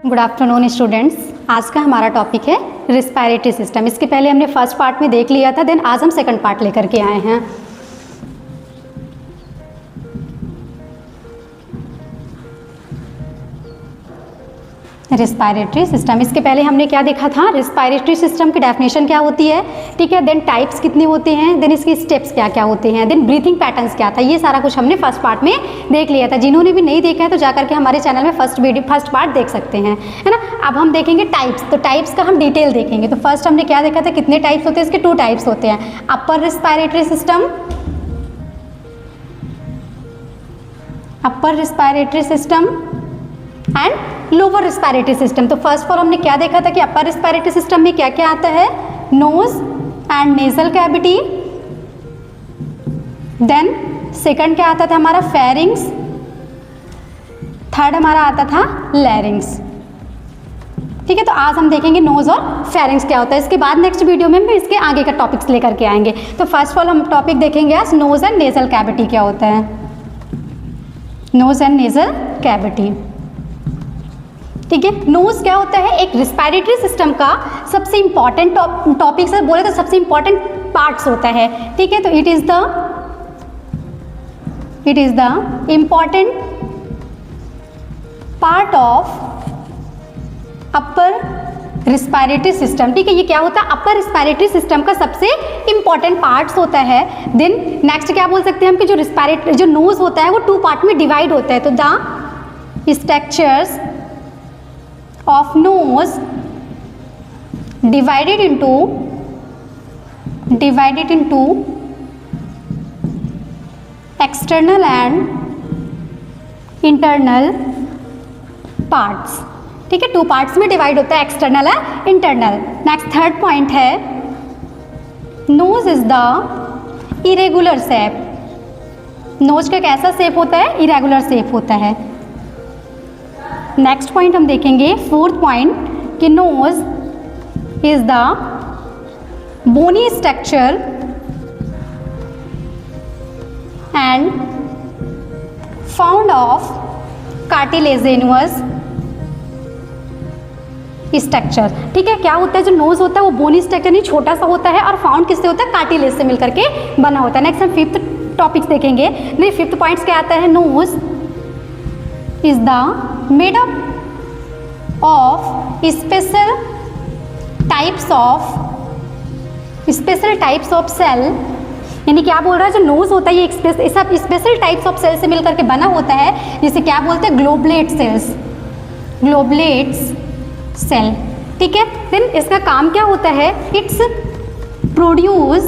Good afternoon students. आज का हमारा टॉपिक है रिस्पायरेटरी सिस्टम। इसके पहले हमने फर्स्ट पार्ट में देख लिया था, देन आज हम सेकंड पार्ट लेकर के आए हैं। रिस्पायरेटरी सिस्टम, इसके पहले हमने क्या देखा था, रिस्पायरेटरी सिस्टम की डेफिनेशन क्या होती है, ठीक है, देन टाइप्स कितने होते हैं, देन इसके स्टेप्स क्या क्या होते हैं, देन ब्रीथिंग पैटर्न्स क्या था, ये सारा कुछ हमने फर्स्ट पार्ट में देख लिया था। जिन्होंने भी नहीं देखा है तो जाकर के हमारे चैनल में फर्स्ट पार्ट देख सकते हैं, है ना। अब हम देखेंगे टाइप्स, तो टाइप्स का हम डिटेल देखेंगे। तो फर्स्ट हमने क्या देखा था, कितने टाइप्स होते हैं, इसके 2 टाइप्स होते हैं, upper respiratory system, upper respiratory system and lower respiratory system. तो फर्स्ट फॉर हमने क्या देखा था कि अपर रिस्पायरेटरी सिस्टम में क्या क्या आता है, nose and nasal cavity, then second क्या आता था हमारा, फेरिंग्स, थर्ड हमारा आता था लैरिंग्स। ठीक है, तो आज हम देखेंगे नोज और फेरिंग्स क्या होता है। इसके बाद नेक्स्ट वीडियो में हम इसके आगे का टॉपिक्स लेकर के आएंगे। तो फर्स्ट ऑफ ऑल हम टॉपिक देखेंगे आज नोज एंड नेजल कैविटी क्या होता है, नोज एंड नेजल कैविटी। ठीक है, नोज क्या होता है, एक रिस्पायरेटरी सिस्टम का सबसे इंपॉर्टेंट टॉपिक से बोले तो सबसे इंपॉर्टेंट पार्ट्स होता है। ठीक है, तो it is the important part of upper respiratory system. ठीक है, ये क्या होता है, अपर रिस्पायरेटरी सिस्टम का सबसे इंपॉर्टेंट पार्ट्स होता है। देन नेक्स्ट क्या बोल सकते हैं हम कि जो रिस्पायरेटरी जो नोज होता है वो 2 पार्ट में डिवाइड होता है। तो the structures of nose divided into external and internal parts। ठीक है, 2 पार्ट्स में डिवाइड होता है, एक्सटर्नल है इंटरनल। नेक्स्ट थर्ड पॉइंट है, nose is the irregular shape. Nose का कैसा शेप होता है, इरेगुलर शेप होता है। नेक्स्ट पॉइंट हम देखेंगे, फोर्थ पॉइंट कि nose is the bony structure and found of cartilaginous structure. ठीक है, क्या होता है, जो नोज होता है वो बोनी स्ट्रक्चर नहीं, छोटा सा होता है और फाउंड किससे होता है, कार्टिलेज से मिलकर के बना होता है। नेक्स्ट हम फिफ्थ टॉपिक्स देखेंगे। नहीं, फिफ्थ पॉइंट्स क्या आता है, knows is the made up of special types of cell। यानी क्या बोल रहा है, जो नोज होता है ये सब स्पेशल टाइप्स ऑफ सेल से मिलकर के बना होता है, जिसे क्या बोलते हैं, ग्लोबलेट सेल। ठीक है, देन इसका काम क्या होता है, इट्स प्रोड्यूस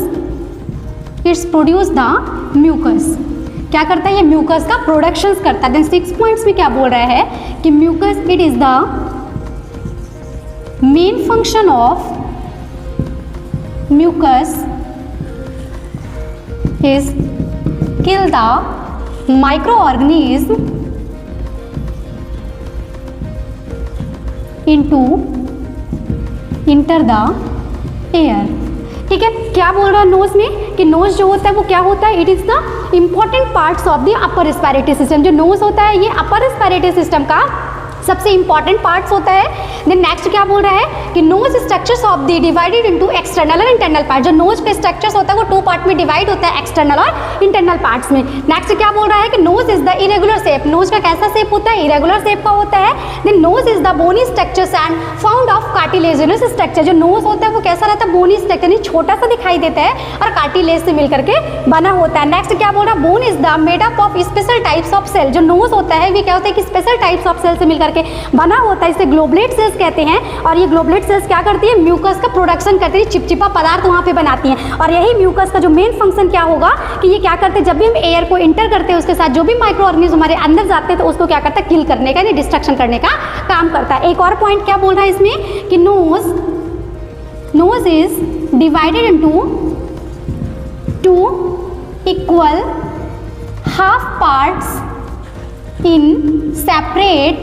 द म्यूकस। क्या करता है, ये म्यूकस का प्रोडक्शंस करता है। देन 6 पॉइंट्स में क्या बोल रहा है कि mucus it is the main function of mucus is kill the micro organism enter the air. ठीक है, क्या बोल रहा है नोज में कि नोज जो होता है वो क्या होता है, it is the important parts of the upper respiratory system. जो नोज होता है ये अपर रिस्पायरेटरी सिस्टम का सबसे इंपॉर्टेंट पार्ट्स होता है। देन नेक्स्ट क्या बोल रहा है कि nose structures of the divided into external और इंटरनल पार्ट। जो नोज के स्ट्रक्चर्स होता है वो 2 पार्ट में डिवाइड होता है, एक्सटर्नल और इंटरनल पार्ट्स में। नेक्स्ट क्या बोल रहा है कि nose is the irregular shape. Nose का कैसा शेप होता है, इरेगुलर शेप का होता है। Then nose is the bony structures and found of cartilaginous structure. जो नोज होता है वो कैसा रहता है, बोनी स्ट्रक्चर, नहीं छोटा सा दिखाई देता है और कार्टिलेज से मिलकर के बना होता है। नेक्स्ट क्या बोल रहा है, bone is the made up of special types of cell. जो नोज होता है ये क्या होता है कि स्पेशल टाइप्स ऑफ सेल से मिलकर के बना होता है, इसे ग्लोबलेट सेल्स कहते हैं। और ये ग्लोबलेट सेल्स क्या करती है, म्यूकस का प्रोडक्शन करती है, चिपचिपा पदार्थ वहाँ पे बनाती हैं। और यही म्यूकस का जो मेन फंक्शन क्या होगा कि ये क्या करते हैं, जब भी हम एयर को इंटर करते हैं उसके साथ जो भी माइक्रो ऑर्गेनिज्म हमारे अंदर जाते हैं तो उसको क्या करता है, किल करने का, डिस्ट्रक्शन करने का काम करता है। एक और पॉइंट क्या बोल रहा है इसमें कि nose is divided into 2 equal half parts in separate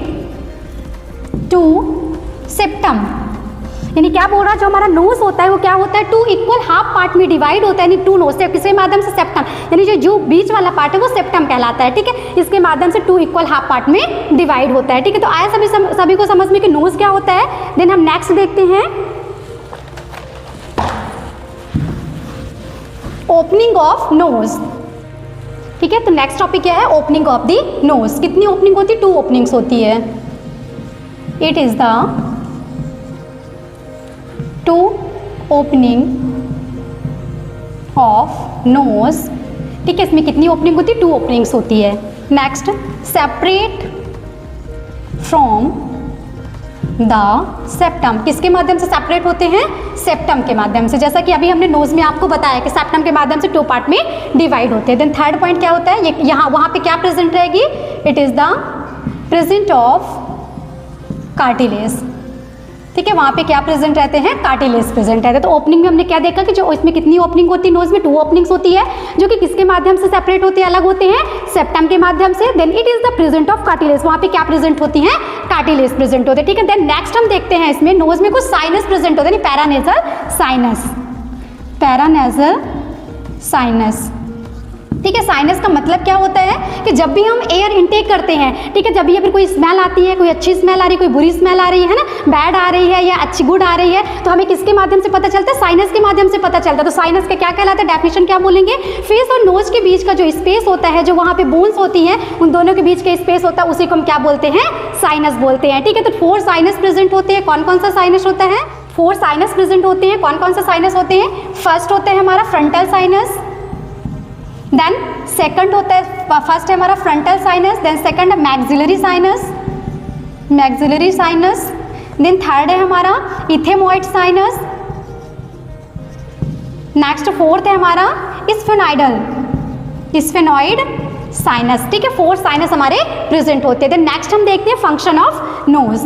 2 septum. यानी क्या बोल रहा है, जो हमारा नोज होता है वो क्या होता है, 2 इक्वल हाफ पार्ट में डिवाइड होता है, यानी 2 नोज से किसके माध्यम से, सेप्टम, यानी जो बीच वाला पार्ट है वो सेप्टम कहलाता है, ठीक है, इसके माध्यम से 2 इक्वल हाफ पार्ट में डिवाइड होता है, ठीक है। तो आया सभी को समझ में कि नोज क्या होता है। देन हम नेक्स्ट देखते हैं ओपनिंग ऑफ नोज, ठीक है। तो नेक्स्ट टॉपिक क्या है, ओपनिंग ऑफ दी नोज। कितनी ओपनिंग होती है, 2 ओपनिंग्स होती है। It is the 2 opening of nose, ठीक है। इसमें कितनी ओपनिंग होती है, 2 ओपनिंग्स होती है। Next, separate from the septum, किसके माध्यम से सेपरेट होते हैं, सेप्टम के माध्यम से, जैसा कि अभी हमने नोज में आपको बताया कि सेप्टम के माध्यम से 2 पार्ट में डिवाइड होते हैं। देन थर्ड पॉइंट क्या होता है, ये यहाँ वहाँ पे क्या प्रेजेंट रहेगी, it is the present of cartilage, ठीक है, वहाँ पे क्या प्रेजेंट रहते हैं, कार्टिलेज प्रेजेंट रहते हैं। तो ओपनिंग में हमने क्या देखा कि जो इसमें कितनी ओपनिंग होती है, नोज में 2 ओपनिंग्स होती है, जो कि किसके माध्यम से सेपरेट होते हैं, अलग होते हैं, सेप्टम के माध्यम से। Then it is the present of cartilage, वहाँ पे क्या प्रेजेंट होती है, कार्टिलेज प्रेजेंट होते हैं, ठीक है। देन नेक्स्ट हम देखते हैं इसमें नोज में कुछ साइनस प्रेजेंट होते हैं, पैरानेजल साइनस, पैरानेजल साइनस, ठीक है। साइनस का मतलब क्या होता है कि जब भी हम एयर इनटेक करते हैं, ठीक है, जब भी फिर कोई स्मेल आती है, कोई अच्छी स्मेल आ रही है, कोई बुरी स्मेल आ रही है ना, बैड आ रही है या अच्छी गुड आ रही है, तो हमें किसके माध्यम से पता चलता है, साइनस के माध्यम से पता चलता है। तो साइनस का क्या कहलाता है, डेफिनेशन क्या बोलेंगे, फेस और नोज के बीच का जो स्पेस होता है, जो वहाँ पे बोन्स होती हैं, उन दोनों के बीच का स्पेस होता है, उसी को हम क्या बोलते हैं, साइनस बोलते हैं, ठीक है। तो 4 साइनस प्रेजेंट होते हैं। कौन कौन सा साइनस होता है, 4 साइनस प्रेजेंट होते हैं। कौन कौन सा साइनस होते हैं, फर्स्ट होता है हमारा फ्रंटल साइनस, देन सेकंड होता है, फर्स्ट है हमारा फ्रंटल साइनस, देन सेकंड है maxillary sinus, maxillary sinus, then third है हमारा इथेमॉइड साइनस, नेक्स्ट फोर्थ है हमारा स्फेनॉइडल, स्फेनॉइड साइनस, ठीक है। 4 साइनस हमारे प्रेजेंट होते हैं। देन नेक्स्ट हम देखते हैं function of nose,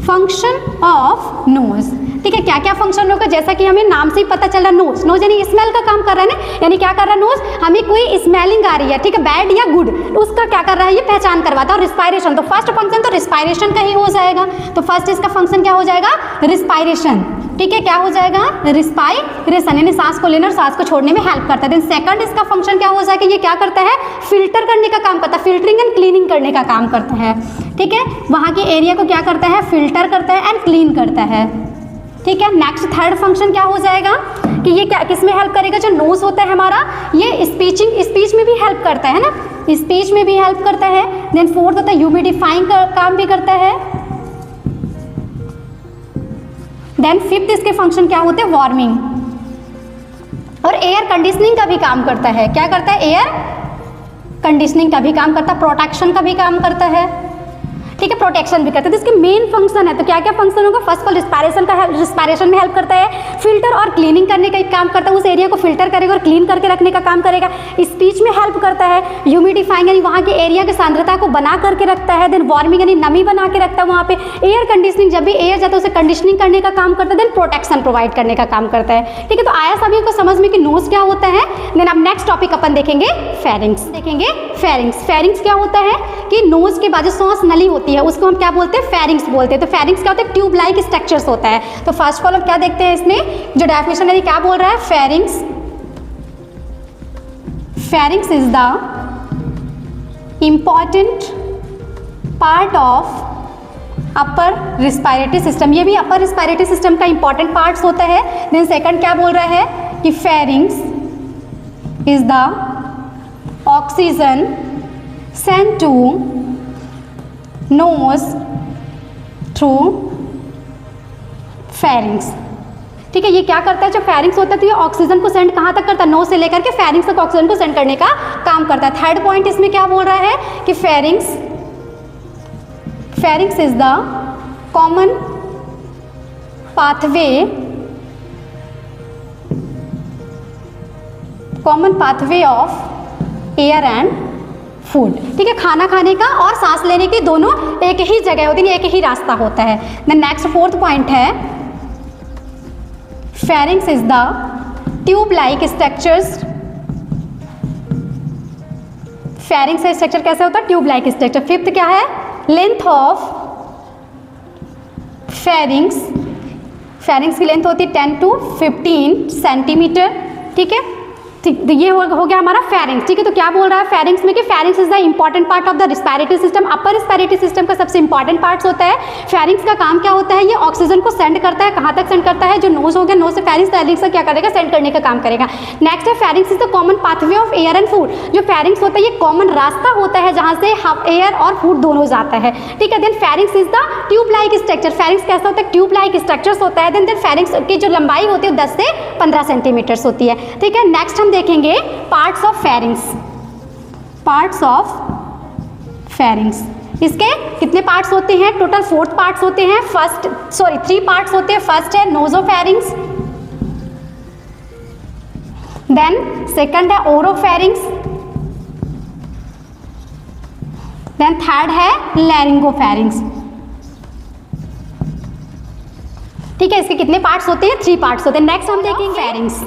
function of nose, ठीक है। क्या क्या फंक्शन होगा, जैसा कि हमें नाम से ही पता चल रहा है, नोज, नोज यानी स्मेल का काम कर रहा है ना, यानी क्या कर रहा है नोज, हमें कोई स्मेलिंग आ रही है, ठीक है, बैड या गुड, उसका क्या कर रहा है, ये पहचान करवाता है। और रिस्पायरेशन, तो फर्स्ट फंक्शन तो रिस्पायरेशन का ही हो जाएगा, तो फर्स्ट इसका फंक्शन क्या हो जाएगा, रिस्पायरेशन, ठीक है, क्या हो जाएगा, रिस्पायरेशन, यानी सांस को लेने और सांस को छोड़ने में हेल्प करता है। देन सेकंड इसका फंक्शन क्या हो जाएगा, ये क्या करता है, फिल्टर करने का काम करता है, फिल्टरिंग एंड क्लीनिंग करने का काम करता है, ठीक है, वहाँ के एरिया को क्या करता है, फिल्टर करता है एंड क्लीन करता है, ठीक है। नेक्स्ट थर्ड फंक्शन क्या हो जाएगा कि ये क्या किस में हेल्प करेगा, जो नोज होता है हमारा, ये स्पीच में भी हेल्प करता है ना, स्पीच में भी हेल्प करता है। देन फोर्थ होता है ह्यूमिडिफाइंग का काम भी करता है। देन फिफ्थ इसके फंक्शन क्या होते हैं, वार्मिंग और एयर कंडीशनिंग का भी काम करता है। क्या करता है, एयर कंडीशनिंग का भी काम करता है, प्रोटेक्शन का भी काम करता है, ठीक है, प्रोटेक्शन भी करता है। तो इसके मेन फंक्शन है, तो क्या क्या फंक्शन होगा, फर्स्ट ऑफ ऑल रिस्पायरेशन में हेल्प करता है, फिल्टर और क्लीनिंग करने का एक काम करता है, उस एरिया को फिल्टर करेगा और क्लीन करके रखने का काम करेगा। स्पीच में हेल्प करता है, ह्यूमिडिफाइंग यानी वहाँ के एरिया की सांद्रता को बना करके रखता है। देन वार्मिंग यानी नमी बना के रखता है वहाँ पे। एयर कंडीशनिंग, जब भी एयर जाता है उसे कंडीशनिंग करने का काम करता है। देन प्रोटेक्शन प्रोवाइड करने का काम करता है, ठीक है। तो आया सभी को समझ में कि नोज क्या होता है। देन अब नेक्स्ट टॉपिक अपन देखेंगे फेरिंग्स, देखेंगे फेरिंग्स। फेरिंग्स क्या होता है कि नोज के बाद जो सांस नली होती है उसको हम क्या बोलते हैं, फेरिंग्स बोलते हैं। तो फेरिंग्स क्या होता है, ट्यूब लाइक स्ट्रक्चर्स होता है। तो फर्स्ट ऑफ ऑल क्या देखते हैं इसमें, जो डेफिनेशन है क्या बोल रहा है, pharynx, pharynx is the important part of upper respiratory system. ये भी अपर रिस्पायरेटरी सिस्टम का इंपॉर्टेंट पार्ट्स होता है। देन सेकंड क्या बोल रहा है कि pharynx is the oxygen send to nose through pharynx, ठीक है। ये क्या करता है, जो फेरिंग्स होता है तो ये ऑक्सीजन को सेंड कहाँ तक करता है, नोज से लेकर के फेरिंग्स तक ऑक्सीजन को सेंड करने का काम करता है। थर्ड पॉइंट इसमें क्या बोल रहा है कि pharynx is the common pathway of air and food, ठीक है। खाना खाने का और सांस लेने की दोनों एक ही जगह होती है, एक ही रास्ता होता है। देन नेक्स्ट फोर्थ पॉइंट है, pharynx is the tube like structures. Pharynx का स्ट्रक्चर कैसे होता है, ट्यूब लाइक स्ट्रक्चर। फिफ्थ क्या है, लेंथ ऑफ फेरिंग्स की लेंथ होती है 10 to 15 सेंटीमीटर, ठीक है। ठीक, तो ये हो गया हमारा फेरिंग्स, ठीक है। तो क्या बोल रहा है फेरिंग्स में कि pharynx is the important part of the respiratory system, upper respiratory system का सबसे इंपॉर्टेंट पार्ट्स होता है। फेरिंग्स का काम क्या होता है, ये ऑक्सीजन को सेंड करता है, कहाँ तक सेंड करता है, जो नोज हो गया, नोज से फेरिंग्स का क्या करेगा, सेंड करने का काम करेगा। नेक्स्ट है pharynx is the common pathway of air and food, जो फेरिंग्स होता है ये कॉमन रास्ता होता है जहाँ से एयर और फूड दोनों जाता है, ठीक है। Then pharynx is the tube like structure, pharynx कैसा होता है, ट्यूब लाइक स्ट्रक्चर्स होता है। देन फेरिंग्स की जो लंबाई होती है 10 से 15 सेंटीमीटर्स होती है, ठीक है। नेक्स्ट हम देखेंगे पार्ट्स ऑफ फेरिंग्स, इसके कितने पार्ट्स होते हैं, टोटल 4 पार्ट्स होते हैं। 3 पार्ट्स होते हैं। फर्स्ट है नोजोफेरिंग्स, देन सेकंड है ओरोफेरिंग्स, देन थर्ड है लैरिंगोफेरिंग्स, ठीक है। इसके कितने पार्ट्स होते हैं, 3 पार्ट्स होते हैं। नेक्स्ट हम देखेंगे फेरिंग्स,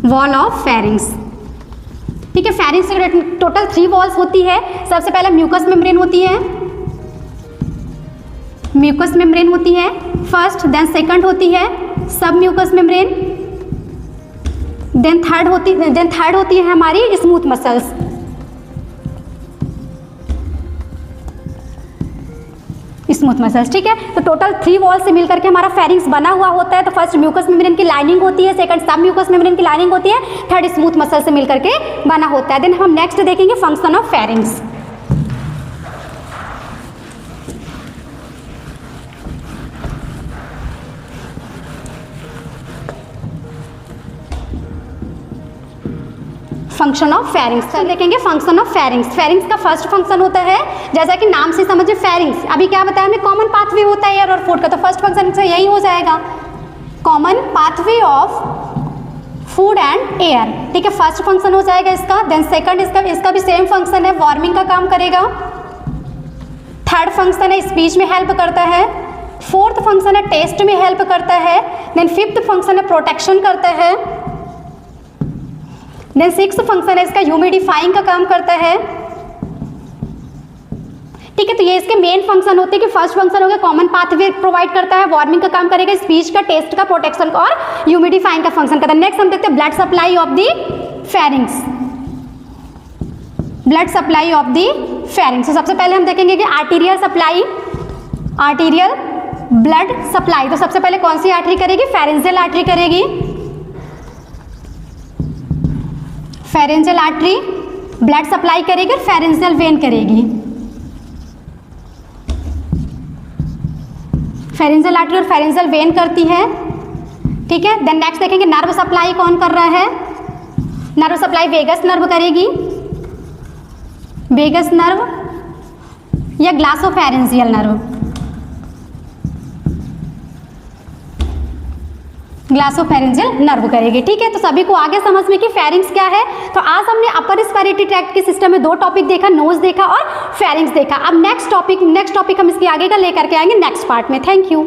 वॉल ऑफ फेरिंग्स, ठीक है। फेरिंग्स की टोटल 3 वॉल्स होती है। सबसे पहले म्यूकस मेम्ब्रेन होती है, फर्स्ट, देन सेकंड होती है सब म्यूकस मेम्ब्रेन, देन थर्ड होती है हमारी स्मूथ मसल्स। ठीक है। तो टोटल 3 वॉल से मिलकर के हमारा फेरिंग्स बना हुआ होता है। तो फर्स्ट म्यूकस मेम्ब्रेन की लाइनिंग होती है, सेकंड सब म्यूकस मेम्ब्रेन की लाइनिंग होती है, थर्ड स्मूथ मसल से मिलकर के बना होता है। देन हम नेक्स्ट देखेंगे function of pharynx. Function of pharynx देखेंगे। फंक्शन ऑफ फेरिंग्स का फर्स्ट फंक्शन होता है, जैसा कि नाम से समझे फेरिंग्स, अभी क्या बताया हमने, कॉमन पाथवे होता है एयर और फूड का, तो फर्स्ट फंक्शन से यही हो जाएगा, common pathway of food and air, ठीक है। फर्स्ट फंक्शन हो जाएगा इसका। देन सेकंड इसका भी सेम फंक्शन है, वार्मिंग का काम करेगा। थर्ड फंक्शन है स्पीच में हेल्प करता है। फोर्थ फंक्शन है टेस्ट में हेल्प करता है। देन फिफ्थ फंक्शन है प्रोटेक्शन करता है। देन सिक्स्थ फंक्शन है इसका ह्यूमिडिफाइंग का काम करता है, ठीक है। तो ये इसके मेन फंक्शन होते हैं कि फर्स्ट फंक्शन हो गया कॉमन पाथवे प्रोवाइड करता है, वार्मिंग का काम करेगा, स्पीच का, टेस्ट का, प्रोटेक्शन का और ह्यूमिडिफाइंग का फंक्शन करता है। नेक्स्ट हम देखते हैं blood supply of the pharynx. तो सबसे पहले हम देखेंगे कि आर्टीरियल ब्लड सप्लाई। तो सबसे पहले कौन सी आर्टरी करेगी, फेरेंजियल आर्टरी करेगी। फेरेंजियल आर्टरी ब्लड सप्लाई करेगी और फेरेंजियल वेन करेगी। फेरेंजियल आर्टरी और फेरेंजियल वेन करती है, ठीक है। देन नेक्स्ट देखेंगे नर्व सप्लाई कौन कर रहा है, नर्व सप्लाई वेगस नर्व करेगी, वेगस नर्व या ग्लासोफेरेंजियल नर्व, ग्लासोफेरेंजियल नर्व करेगी, ठीक है। तो सभी को आगे समझ में कि फेरिंग्स क्या है। तो आज हमने अपर रिस्पिरेटरी ट्रैक्ट के सिस्टम में 2 टॉपिक देखा, नोज देखा और फेरिंग्स देखा। अब नेक्स्ट टॉपिक हम इसके आगे का लेकर के आएंगे नेक्स्ट पार्ट में। Thank you.